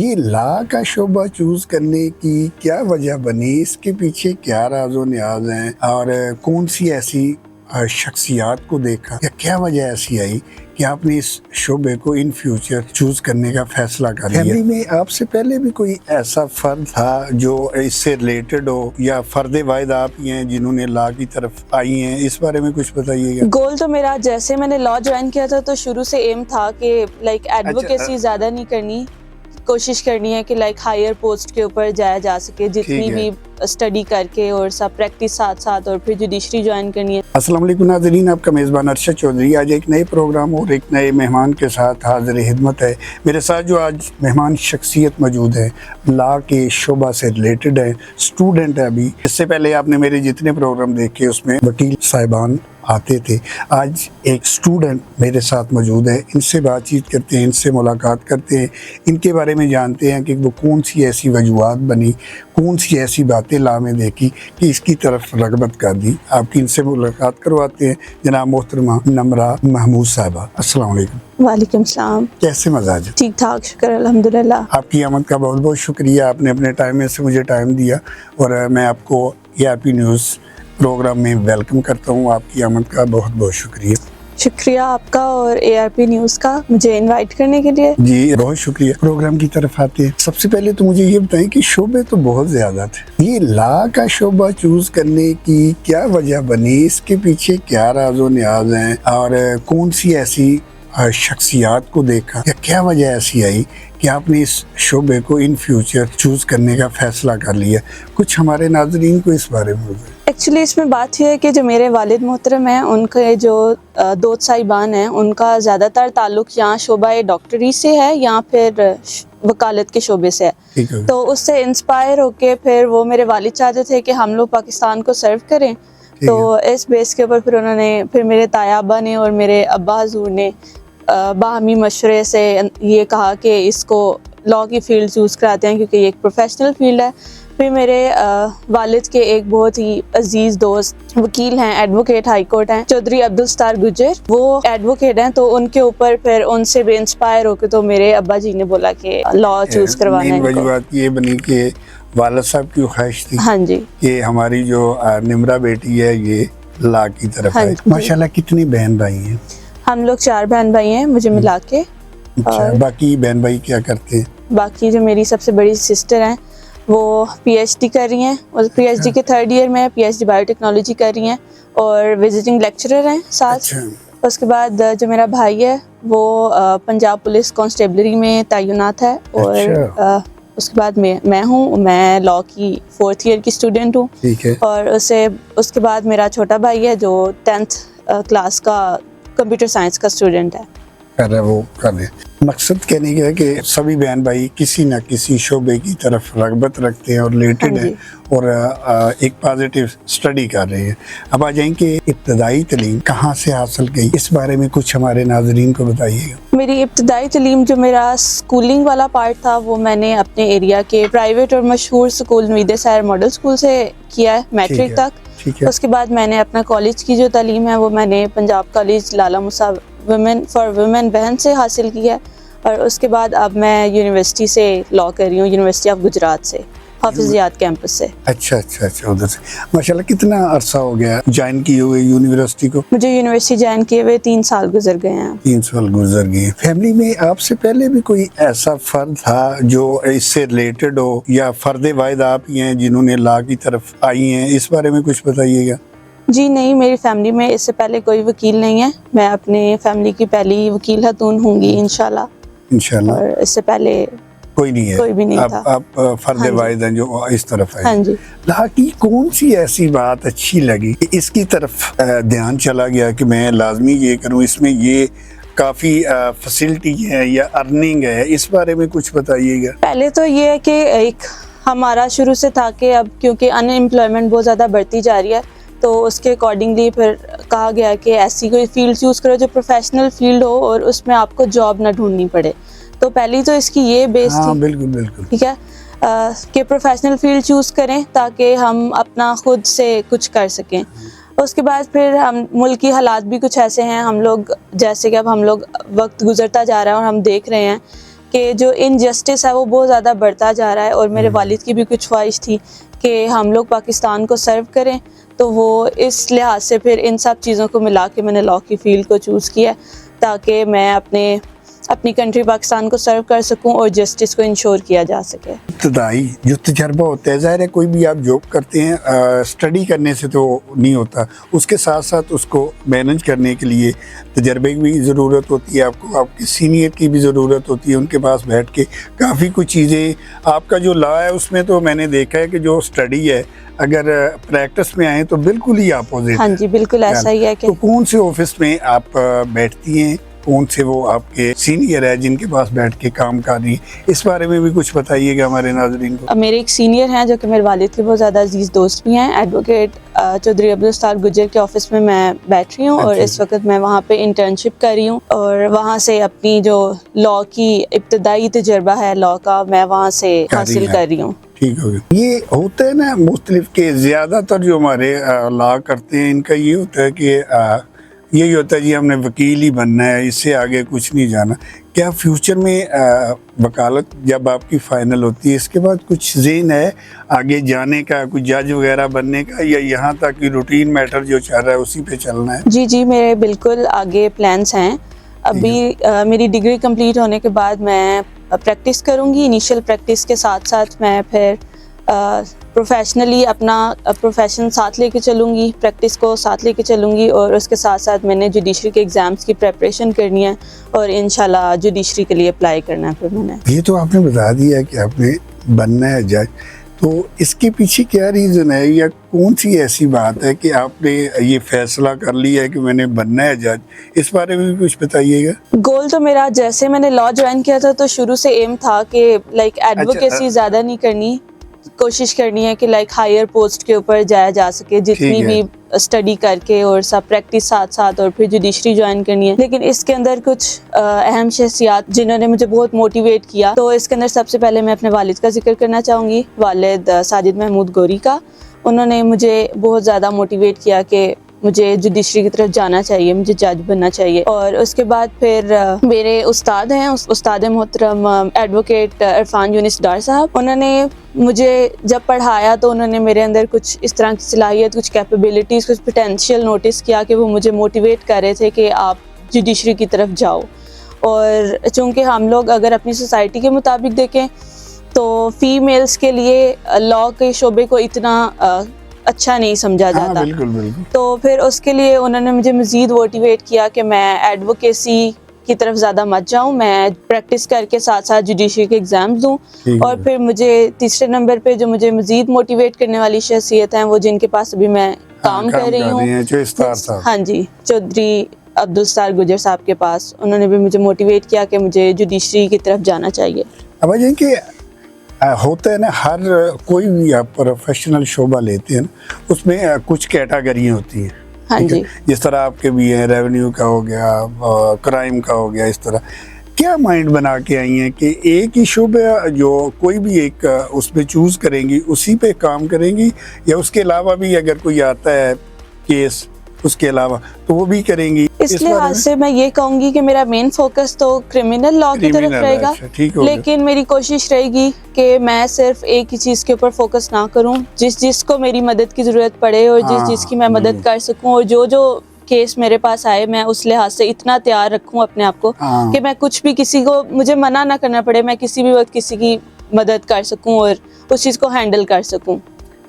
ये ला का शोबा चूज करने की क्या वजह बनी, इसके पीछे क्या राज़ो न्याज हैं और कौन सी ऐसी शख्सियात को देखा या क्या वजह ऐसी आई कि आपने इस शोबे को इन फ्यूचर चूज करने का फैसला कर लिया। फैमिली में आपसे पहले भी कोई ऐसा फर्द था जो इससे रिलेटेड हो या फर्द वाहिद आप ही हैं जिन्होंने लॉ की तरफ आई हैं, इस बारे में कुछ बताइएगा। गोल तो मेरा, जैसे मैंने लॉ ज्वाइन किया था तो शुरू से एम था कि लाइक एडवोकेसी ज्यादा नहीं करनी, कोशिश करनी है कि लाइक हायर पोस्ट के ऊपर जाया जा सके जितनी भी स्टडी करके और सब प्रैक्टिस साथ साथ, और फिर जुडिशरी ज्वाइन करनी है। अस्सलाम वालेकुम नाज़रीन, आपका मेज़बान अरशद चौधरी आज एक नए प्रोग्राम और एक नए मेहमान के साथ हाज़िर खिदमत है। मेरे साथ जो आज मेहमान शख्सियत मौजूद है लॉ के शोबा से रिलेटेड है, स्टूडेंट है अभी। इससे पहले आपने मेरे जितने प्रोग्राम देखे उसमें वकील साहिबान आते थे, आज एक स्टूडेंट मेरे साथ मौजूद है। इनसे बातचीत करते हैं, इनसे मुलाकात करते हैं, इनके बारे में जानते हैं कि वो कौन सी ऐसी वजूहात बनी, कौन सी ऐसी बातें लॉ में देखी कि इसकी तरफ रगबत कर दी। आपकी इनसे मुलाकात करवाते हैं। जनाब मोहतरमा नमरा महमूद साहिबा, अस्सलाम वालेकुम। वालेकुम सलाम। कैसे मजाज? ठीक ठाक, शुक्र अल्हम्दुलिल्लाह। आपकी आमद का बहुत बहुत शुक्रिया, आपने अपने टाइम में से मुझे टाइम दिया और मैं आपको ARP न्यूज़ प्रोग्राम में वेलकम करता हूँ। आपकी आमद का बहुत बहुत शुक्रिया। शुक्रिया आपका और ARP न्यूज़ का मुझे इनवाइट करने के लिए। जी बहुत शुक्रिया। प्रोग्राम की तरफ आते हैं। सबसे पहले तो मुझे ये बताएं कि शोबे तो बहुत ज़्यादा थे, ये लॉ का शोबा चूज करने की क्या वजह बनी, इसके पीछे क्या राज़ो न्याज हैं और कौन सी ऐसी शख्सियात को देखा या क्या वजह ऐसी आई कि आपने इस शोबे को इन फ्यूचर चूज करने का फैसला कर लिया। कुछ हमारे नाजरीन को इस बारे में बताएं। एक्चुअली इसमें बात यह है कि जो मेरे वालिद मोहतरम हैं, उनके जो दोस्त साहिबान हैं, उनका ज़्यादातर ताल्लुक यहाँ शोबा डॉक्टरी से है या फिर वकालत के शोबे से है। तो उससे इंस्पायर होके फिर वो मेरे वालिद चाहते थे कि हम लोग पाकिस्तान को सर्व करें। तो इस बेस के ऊपर फिर मेरे ताया अब्बा ने और मेरे अब्बा हजूर ने बाहमी मशवरे से ये कहा कि इसको लॉ की फील्ड चूज़ कराते हैं क्योंकि ये एक प्रोफेशनल फील्ड है। फिर मेरे वालिद के एक बहुत ही अजीज़ दोस्त वकील हैं, एडवोकेट हाई कोर्ट हैं, चौधरी अब्दुल सत्तार गुज्जर, वो एडवोकेट हैं। तो उनके ऊपर फिर उनसे भी इंस्पायर होकर तो मेरे अब्बा जी ने बोला कि लॉ चूज़ करवाना है। वजूहत ये बनी कि वालिद साहब की ख्वाहिश थी, हाँ जी, कि हमारी जो निमरा बेटी है ये लॉ की तरफ है। माशाल्लाह कितनी बहन भाई हैं? हम लोग 4 बहन भाई हैं मुझे मिला के। अच्छा, बाकी बहन भाई क्या करते हैं? बाकी जो मेरी सबसे बड़ी सिस्टर हैं वो PhD कर रही हैं और PhD के 3rd ईयर में PhD बायोटेक्नोलॉजी कर रही हैं और विजिटिंग लेक्चरर हैं साथ। अच्छा। उसके बाद जो मेरा भाई है वो पंजाब पुलिस कांस्टेबलरी में तैनात है और अच्छा। उसके बाद मैं हूँ, मैं लॉ की 4th ईयर की स्टूडेंट हूँ। और उसके बाद मेरा छोटा भाई है जो 10th क्लास का कंप्यूटर साइंस का स्टूडेंट है। कर रहे वो कर रहे। मकसद कहने का है कि सभी बहन भाई किसी न किसी शोबे की तरफ रगबत रखते हैं और रिलेटेड है और एक पॉजिटिव स्टडी कर रहे हैं। अब आ जाएंगे इब्तदाई तालीम कहाँ से हासिल की, इस बारे में कुछ हमारे नाजरीन को बताइएगा। मेरी इब्तदाई तालीम जो मेरा स्कूलिंग वाला पार्ट था वो मैंने अपने एरिया के प्राइवेट और मशहूर स्कूल नुईदे सायर मॉडल स्कूल से किया है, मैट्रिक तक। उसके बाद मैंने अपना कॉलेज की जो तालीम है वो मैंने पंजाब कॉलेज लाला मुसा वुमेन बहन से हासिल की है। और उसके बाद अब मैं यूनिवर्सिटी से लॉ कर रही हूँ, यूनिवर्सिटी ऑफ गुजरात से, हाफिजियात कैंपस से। अच्छा अच्छा अच्छा, उधर से। माशाल्लाह कितना अरसा हो गया ज्वाइन किए हुए यूनिवर्सिटी को? मुझे यूनिवर्सिटी ज्वाइन किए हुए 3 साल गुजर गए हैं। 3 साल गुजर गए। फैमिली में आपसे पहले भी कोई ऐसा फर्द था जो इससे रिलेटेड हो या फर्द वाहिद आप ही हैं जिन्होंने लॉ की तरफ आई हैं, इस बारे में कुछ बताइएगा। जी नहीं, मेरी फैमिली में इससे पहले कोई वकील नहीं है। मैं अपने फैमिली की पहली वकील खातून होंगी इंशाल्लाह। और इससे पहले कोई नहीं है, कोई भी नहीं था। आप फर्द वाहिद हैं जो इस तरफ है। हाँ जी। लॉ की कौन सी ऐसी बात अच्छी लगी कि इसकी तरफ ध्यान चला गया कि मैं लाजमी ये करूँ, इसमें ये काफ़ी फैसिलिटी है या अर्निंग है, इस बारे में कुछ बताइएगा। पहले तो ये है कि एक हमारा शुरू से था कि अब क्योंकि अनएम्प्लॉयमेंट बहुत ज़्यादा बढ़ती जा रही है तो उसके अकॉर्डिंगली फिर कहा गया कि ऐसी कोई फील्ड चूज़ करो जो प्रोफेशनल फील्ड हो और उसमें आपको जॉब ना ढूंढनी पड़े। तो पहली तो इसकी ये बेस थी। बिल्कुल बिल्कुल ठीक है कि प्रोफेशनल फील्ड चूज़ करें ताकि हम अपना खुद से कुछ कर सकें। उसके बाद फिर हम मुल्क की हालात भी कुछ ऐसे हैं, हम लोग जैसे कि अब हम लोग वक्त गुजरता जा रहा है और हम देख रहे हैं कि जो इनजस्टिस है वो बहुत ज़्यादा बढ़ता जा रहा है, और मेरे वालिद की भी कुछ ख्वाहिश थी कि हम लोग पाकिस्तान को सर्व करें, तो वो इस लिहाज से फिर इन सब चीज़ों को मिला के मैंने लॉ की फील्ड को चूज़ किया ताकि मैं अपनी कंट्री पाकिस्तान को सर्व कर सकूं और जस्टिस को इंश्योर किया जा सके। इब्तदाई जो तजर्बा होता है, ज़ाहिर है कोई भी आप जॉब करते हैं स्टडी करने से तो नहीं होता, उसके साथ साथ उसको मैनेज करने के लिए तजर्बे की भी ज़रूरत होती है, आपको आपके सीनियर की भी ज़रूरत होती है, उनके पास बैठ के काफ़ी कुछ चीज़ें। आपका जो लॉ है उसमें तो मैंने देखा है कि जो स्टडी है अगर प्रैक्टिस में आए तो बिल्कुल ही अपोजिट। हाँ जी, बिल्कुल ऐसा ही है कि तो कौन से ऑफिस में आप बैठती हैं, कौन से वो आपके सीनियर है जिनके पास बैठ के काम कर रही हैं, इस बारे में भी कुछ बताइएगा हमारे नाज़रीन को। मेरे एक सीनियर हैं जो कि मेरे वालिद के बहुत ज़्यादा अजीज़ दोस्त भी हैं, एडवोकेट चौधरी अब्दुल सत्तार गुजर के ऑफिस में मैं बैठ रही हूँ और इस वक्त मैं वहाँ पे इंटर्नशिप कर रही हूँ और वहाँ से अपनी जो लॉ की इब्तदाई तजर्बा है लॉ का मैं वहाँ से हासिल कर रही हूँ। ठीक हो गया। ये होता है ना मुख्तलिफ के, ज़्यादातर जो हमारे लॉ करते हैं इनका ये होता है कि यही होता है जी हमने वकील ही बनना है, इससे आगे कुछ नहीं जाना। क्या फ्यूचर में वकालत जब आपकी फ़ाइनल होती है इसके बाद कुछ ज़हन है आगे जाने का, कुछ जज वगैरह बनने का, या यहाँ तक कि रूटीन मैटर जो चल रहा है उसी पे चलना है? जी जी, मेरे बिल्कुल आगे प्लान्स हैं। अभी मेरी डिग्री कंप्लीट होने के बाद मैं प्रैक्टिस करूँगी, इनिशियल प्रैक्टिस के साथ साथ मैं फिर प्रोफेशनली अपना प्रोफेशन साथ लेके चलूँगी, प्रैक्टिस को साथ लेके चलूँगी और उसके साथ साथ मैंने जुडिशरी के एग्ज़ाम्स की प्रिपरेशन करनी है और इंशाल्लाह जुडिशरी के लिए अप्लाई करना है। फिर मैंने ये तो आपने बता दिया कि आपने बनना है जज, तो इसके पीछे क्या रीज़न है या कौन सी ऐसी बात है कि आपने ये फैसला कर लिया है कि मैंने बनना है जज, इस बारे में भी कुछ बताइएगा। गोल तो मेरा, जैसे मैंने लॉ ज्वाइन किया था तो शुरू से एम था कि लाइक एडवोकेसी ज़्यादा नहीं करनी, कोशिश करनी है कि लाइक हायर पोस्ट के ऊपर जाया जा सके जितनी भी स्टडी करके और सब प्रैक्टिस साथ साथ, और फिर जुडिशरी ज्वाइन करनी है। लेकिन इसके अंदर कुछ अहम शख्सियात जिन्होंने मुझे बहुत मोटिवेट किया, तो इसके अंदर सबसे पहले मैं अपने वालिद का जिक्र करना चाहूँगी, वालिद साजिद महमूद गोरी का। उन्होंने मुझे बहुत ज़्यादा मोटिवेट किया कि मुझे जुडिशरी की तरफ जाना चाहिए, मुझे जज बनना चाहिए। और उसके बाद फिर मेरे उस्ताद हैं, उस्ताद मोहतरम एडवोकेट इरफान यूनिस डार साहब, उन्होंने मुझे जब पढ़ाया तो उन्होंने मेरे अंदर कुछ इस तरह की सलाहियत, कुछ कैपेबिलिटीज़, कुछ पोटेंशियल नोटिस किया कि वो मुझे मोटिवेट कर रहे थे कि आप जुडिशरी की तरफ जाओ। और चूँकि हम लोग अगर अपनी सोसाइटी के मुताबिक देखें तो फीमेल्स के लिए लॉ के शोबे को इतना अच्छा नहीं समझा जाता। बिल्कुल बिल्कुल। तो फिर उसके लिए उन्होंने मुझे मज़ीद मोटिवेट किया कि मैं एडवोकेसी की तरफ ज़्यादा मत जाऊँ, मैं प्रैक्टिस करके साथ साथ जुडिशरी के एग्ज़ाम्स दूँ। और फिर मुझे तीसरे नंबर पे जो मुझे मज़ीद मोटिवेट करने वाली शख्सियत हैं वो जिनके पास अभी मैं काम कर रही हूँ, हाँ जी, चौधरी अब्दुल सत्तार गुजर साहब के पास, उन्होंने भी मुझे मोटिवेट किया कि मुझे जुडिशरी की तरफ जाना चाहिए। अब ये होता है ना, हर कोई भी आप प्रोफेशनल शोबा लेते हैं उसमें कुछ कैटेगरी होती हैं। हाँ जी, जिस तरह आपके भी हैं, रेवेन्यू का हो गया, क्राइम का हो गया, इस तरह क्या माइंड बना के आई हैं कि एक ही शोबा जो कोई भी एक उसमें चूज़ करेंगी उसी पे काम करेंगी, या उसके अलावा भी अगर कोई आता है केस उसके अलावा तो वो भी करेंगी? इस लिहाज से मैं ये कहूँगी कि मेरा मेन फोकस तो क्रिमिनल लॉ की तरफ रहेगा, लेकिन मेरी कोशिश रहेगी कि मैं सिर्फ एक ही चीज़ के ऊपर फोकस ना करूँ, जिसको मेरी मदद की ज़रूरत पड़े और जिसकी मैं मदद कर सकूँ, और जो केस मेरे पास आए मैं उस लिहाज से इतना तैयार रखूँ अपने आप को कि मैं कुछ भी, किसी को मुझे मना ना करना पड़े, मैं किसी भी वक्त किसी की मदद कर सकूँ और उस चीज़ को हैंडल कर सकूँ।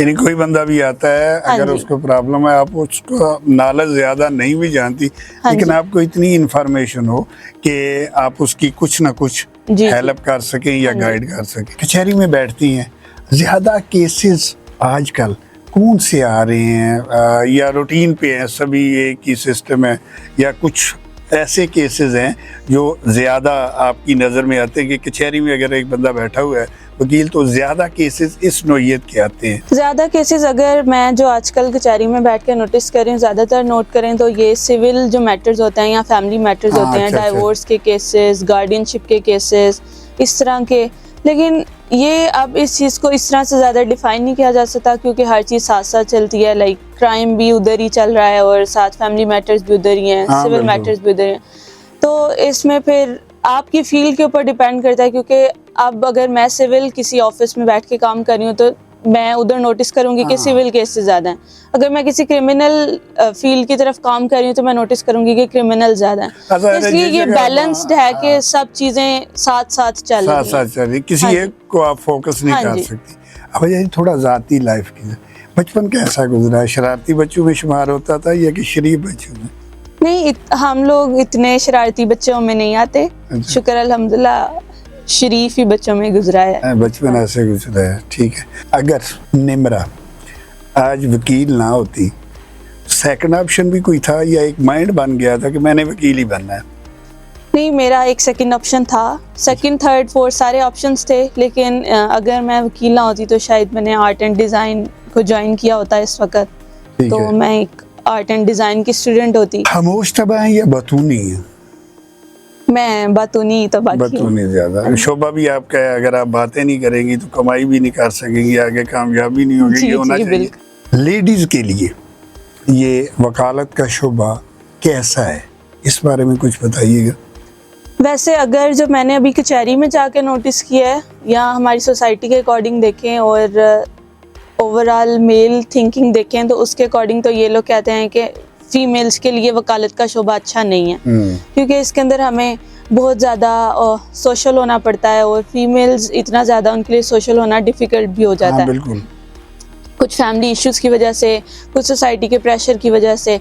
यानी कोई बंदा भी आता है अगर उसको प्रॉब्लम है, आप उसको नॉलेज ज़्यादा नहीं भी जानती, लेकिन आपको इतनी इन्फॉर्मेशन हो कि आप उसकी कुछ ना कुछ हेल्प कर सकें या गाइड कर सकें। कचहरी में बैठती हैं, ज़्यादा केसेस आजकल कौन से आ रहे हैं या रूटीन पे हैं, सभी एक ही सिस्टम है, या कुछ ऐसे केसेस हैं जो ज़्यादा आपकी नज़र में आते हैं कि कचहरी में अगर एक बंदा बैठा हुआ है वकील, तो ज़्यादा केसेस इस नौइयत के आते हैं? ज़्यादा केसेस अगर मैं जो आजकल कचहरी में बैठ कर नोटिस करें, ज़्यादातर नोट करें तो ये सिविल जो मैटर्स होते हैं या फैमिली मैटर्स होते हैं, डाइवोर्स के केसेस, गार्डियनशिप के केसेस, इस तरह के। लेकिन ये अब इस चीज़ को इस तरह से ज़्यादा डिफाइन नहीं किया जा सकता क्योंकि हर चीज़ साथ साथ चलती है। लाइक क्राइम भी उधर ही चल रहा है और साथ फैमिली मैटर्स भी उधर ही हैं, सिविल मैटर्स भी उधर हैं। तो इसमें फिर आपकी फील्ड के ऊपर डिपेंड करता है, क्योंकि अब अगर मैं सिविल किसी ऑफिस में बैठ के काम कर रही हूँ तो मैं उधर नोटिस करूंगी कि हाँ। सिविल केसेस ज़्यादा हैं। अगर मैं किसी क्रिमिनल फील्ड की तरफ काम कर रही हूँ तो मैं नोटिस करूंगी कि क्रिमिनल ज़्यादा हैं। अच्छा, तो इसलिए जिस ये जगह बैलेंस्ड है कि सब चीज़ें साथ साथ चल साथ रही साथ हैं। चल रही, किसी हाँ जी। एक को आप फोकस नहीं हाँ कर जी। सकती। अब ये थोड़ा ज़ाती लाइफ की, बचपन कैसा गुजरा है? शरारती बच्चों में शुमार होता था या कि शरीफ बच्चों में? नहीं, हम लोग इतने शरारती बच्चों में नहीं आते। अच्छा। शुक्र अल्हम्दुलिल्लाह शरीफ ही बच्चों में गुजरा है। बचपन ऐसे गुजरा है, ठीक है। अगर निम्रा आज वकील ना होती, सेकंड ऑप्शन भी कोई था या एक माइंड बन गया था कि मैंने वकील ही बनना है? नहीं, मेरा एक सेकंड ऑप्शन था। सेकंड, थर्ड, फोर्थ सारे ऑप्शंस थे, लेकिन अगर मैं वकील ना होती तो शायद मैंने आर्ट एंड डिज़ाइन को ज्वाइन किया होता इस वक्त। ठीक तो है। मैं एक आर्ट एंड डिज़ाइन की स्टूडेंट होती। खामोश तबा है या बतूनी है? मैं बातूनी तो बाकी हूँ। बतूनी ज्यादा। शोभा भी आपका है, अगर आप बातें नहीं करेंगी तो कमाई भी नहीं कर सकेंगी, आगे कामयाबी नहीं होगी। जी, ये होना जी, चाहिए। लेडीज के लिए ये वकालत का शोभा कैसा है, इस बारे में कुछ बताइएगा। वैसे अगर जो मैंने अभी कचहरी में जाके नोटिस किया है या हमारी सोसाइटी के अकॉर्डिंग देखें और ओवरऑल मेल थिंकिंग देखें तो उसके अकॉर्डिंग तो ये लोग कहते हैं कि फीमेल्स के लिए वकालत का शोभा अच्छा नहीं है, क्योंकि इसके अंदर हमें बहुत ज़्यादा सोशल होना पड़ता है और फीमेल्स इतना ज़्यादा उनके लिए सोशल होना डिफ़िकल्ट भी हो जाता हाँ, है। बिल्कुल। कुछ फैमिली इश्यूज़ की वजह से, कुछ सोसाइटी के प्रेशर की वजह से।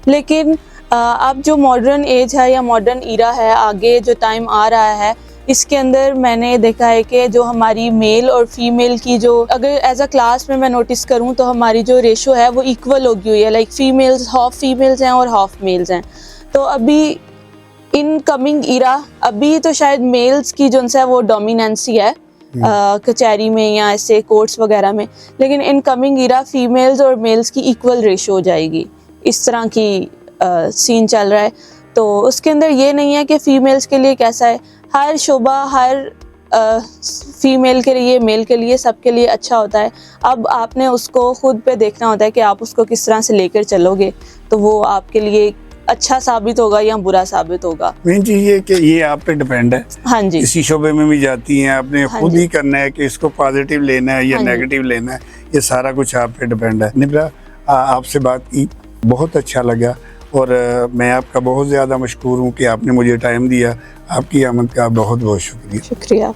लेकिन अब जो मॉडर्न एज है या मॉडर्न ईरा है, आगे जो टाइम आ रहा है, इसके अंदर मैंने देखा है कि जो हमारी मेल और फीमेल की जो, अगर एज अ क्लास में मैं नोटिस करूं तो हमारी जो रेशो है वो इक्वल होगी हुई है। लाइक फीमेल्स, हाफ फीमेल्स हैं और हाफ मेल्स हैं। तो अभी इन कमिंग ईरा, अभी तो शायद मेल्स की जो है वो डोमिनेंसी है कचहरी में या ऐसे कोर्ट्स वगैरह में, लेकिन इन कमिंग ईरा फीमेल्स और मेल्स की इक्वल रेशो हो जाएगी। इस तरह की सीन चल रहा है। तो उसके अंदर ये नहीं है कि फीमेल्स के लिए कैसा है, हर शोबा हर फीमेल के लिए, मेल के लिए, सबके लिए अच्छा होता है। अब आपने उसको खुद पे देखना होता है कि आप उसको किस तरह से लेकर चलोगे, तो वो आपके लिए अच्छा साबित होगा या बुरा साबित होगा। मेन चीज ये कि ये आप पे डिपेंड है। हाँ जी। इसी शोबे में भी जाती हैं, आपने हाँ खुद जी। ही करना है कि इसको पॉजिटिव लेना है या हाँ जी। नेगेटिव लेना है, ये सारा कुछ आप पे डिपेंड है। निब्रा, आपसे बात की बहुत अच्छा लगा और मैं आपका बहुत ज़्यादा मशकूर हूँ कि आपने मुझे टाइम दिया। आपकी आमद का बहुत बहुत शुक्रिया। शुक्रिया।